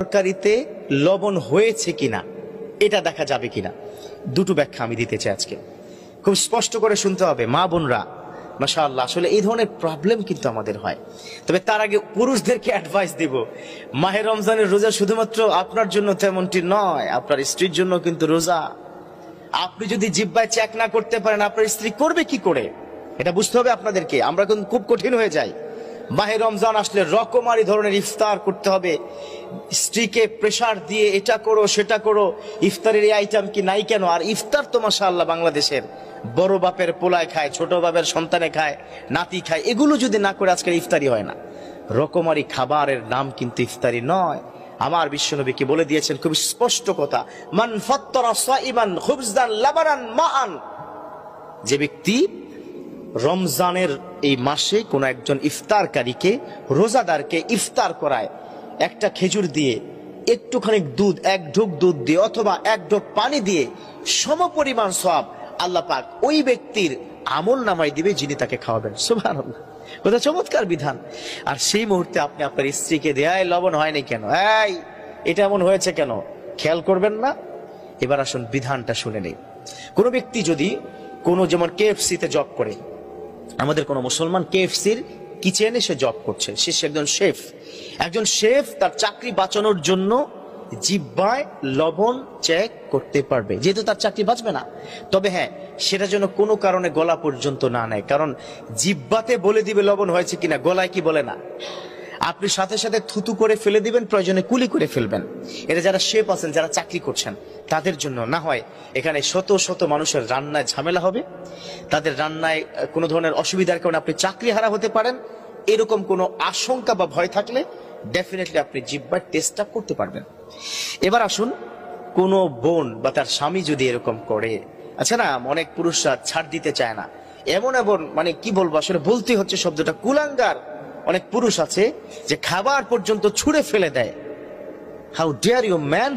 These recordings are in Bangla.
তরকারিতে লবণ হয়েছে কিনা এটা দেখা যাবে কিনা, দুটো ব্যাখ্যা আমি দিতে চাই আজকে। খুব স্পষ্ট করে শুনতে হবে মা বোনরা, মাশাআল্লাহ। আসলে এই ধরনের প্রবলেম কিন্তু আমাদের হয়। তবে তার আগে পুরুষদেরকে অ্যাডভাইস দেব, মাহে রমজানের রোজা শুধুমাত্র আপনার জন্য তেমনটি নয়, আপনার স্ত্রীর জন্য কিন্তু রোজা। আপনি যদি জিহ্বায় চেক না করতে পারেন আপনার স্ত্রী করবে কি করে, এটা বুঝতে হবে আপনাদেরকে। আমরা কিন্তু খুব কঠিন হয়ে যাই। মাহে রমজান আসলে রকমারি ধরনের ইফতার করতে হবে, স্ত্রীকে প্রেসার দিয়ে এটা করো সেটা করো, ইফতারের এই আইটেম কি নাই কেন। আর ইফতার তো মাশাআল্লাহ বাংলাদেশের বড় বাপের পোলায় খায়, ছোট বাপের সন্তানে খায়, নাতি খায়, এগুলো যদি না করে আজকের ইফতারি হয় না। রকমারি খাবারের নাম কিন্তু ইফতারি নয়। আমার বিশ্বনবী কি বলে দিয়েছেন খুব স্পষ্ট কথা, মান ফাত্তারা সাইমান খুবজান লাবানান মান। যে ব্যক্তি রমজানের এই মাসে কোন একজন ইফতারকারীকে, রোজাদারকে ইফতার করায় একটা খেজুর দিয়ে, একটুখানি দুধ, এক ঢোক দুধ দিয়ে অথবা এক ঢোক পানি দিয়ে, সমপরিমাণ সওয়াব আল্লাহ পাক ওই ব্যক্তির আমল নামায় দিবে যিনি তাকে খাওয়াবেন। সুবহানাল্লাহ, কত চমৎকার বিধান। আর সেই মুহূর্তে আপনি আপনার স্ত্রীকে দেয় লবণ হয়নি কেন, এই এটা এমন হয়েছে কেন, খেয়াল করবেন না। এবার আসুন বিধানটা শুনে নেই। কোন ব্যক্তি যদি কোনো, যেমন KFC-তে জব করে, আমাদের কোন মুসলমান KFC-র কিচেনে সে জব করছে, সে একজন শেফ তার চাকরি বাঁচানোর জন্য জিহ্বায় লবণ চেক করতে পারবে, যেহেতু তার চাকরি বাঁচবে না। তবে হ্যাঁ, সেটা যেন কোনো কারণে গলা পর্যন্ত না নেয়, কারণ জিহ্বাতে বলে দিবে লবণ হয়েছে কিনা, গলায় কি বলে না। আপনি সাথে সাথে থুতু করে ফেলে দিবেন, প্রয়োজনে কুলি করে ফেলবেন। এটা যারা শেফ আছেন, যারা চাকরি করছেন, তাদের জন্য না হয় এখানে শত শত মানুষের রান্নায় ঝামেলা হবে, তাদের রান্নায় কোনো ধরনের অসুবিধার কারণে আপনি চাকরি হারা হতে পারেন। এরকম কোনো আশঙ্কা বা ভয় থাকলে ডেফিনেটলি আপনি জিহ্বার টেস্টটা করতে পারবেন। এবার আসুন, কোনো বোন বা তার স্বামী যদি এরকম করে, আচ্ছা না, অনেক পুরুষরা ছাড় দিতে চায় না, এমন মানে কি বলবো, আসলে বলতে হচ্ছে শব্দটা, কুলাঙ্গার অনেক পুরুষ আছে যে খাবার পর্যন্ত ছুঁড়ে ফেলে দেয়। হাউ ডেয়ার ইউ ম্যান,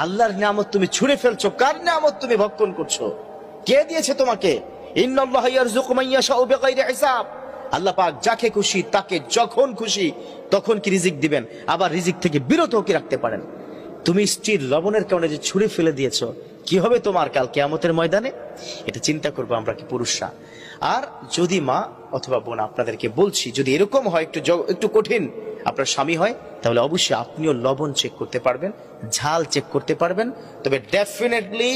আল্লাহর নিয়ামত তুমি ছুঁড়ে ফেলছো, কার নিয়ামত তুমি ভক্ষণ করছো, কে দিয়েছে তোমাকে? ইন্নাল্লাহা ইয়ারযুকু মান ইয়াশাউ বিগাইরি হিসাব। আল্লাহ পাক যাকে খুশি তাকে যখন খুশি তখন কি রিজিক দিবেন, আবার রিজিক থেকে বিরত কি রাখতে পারেন। তুমি স্ত্রীর লবণের কারণে যে ছুঁড়ে ফেলে দিয়েছো, কি হবে তোমার কাল কিয়ামতের ময়দানে, এটা চিন্তা করবো আমরা কি পুরুষরা। আর যদি মা অথবা বোন, আপনাদেরকে বলছি, যদি এরকম হয় একটু কঠিন আপনার স্বামী হয়, তাহলে অবশ্যই আপনিও লবণ চেক করতে পারবেন, ঝাল চেক করতে পারবেন। তবে ডেফিনেটলি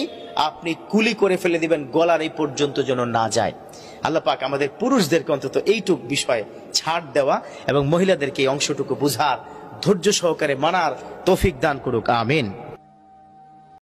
আপনি কুলি করে ফেলে দিবেন, গলার এই পর্যন্ত যেন না যায়। আল্লাহ পাক আমাদের পুরুষদেরকে অন্তত এইটুক বিষয়ে ছাড় দেওয়া এবং মহিলাদেরকে এই অংশটুকু বুঝার, ধৈর্য সহকারে মানার তৌফিক দান করুক। আমিন।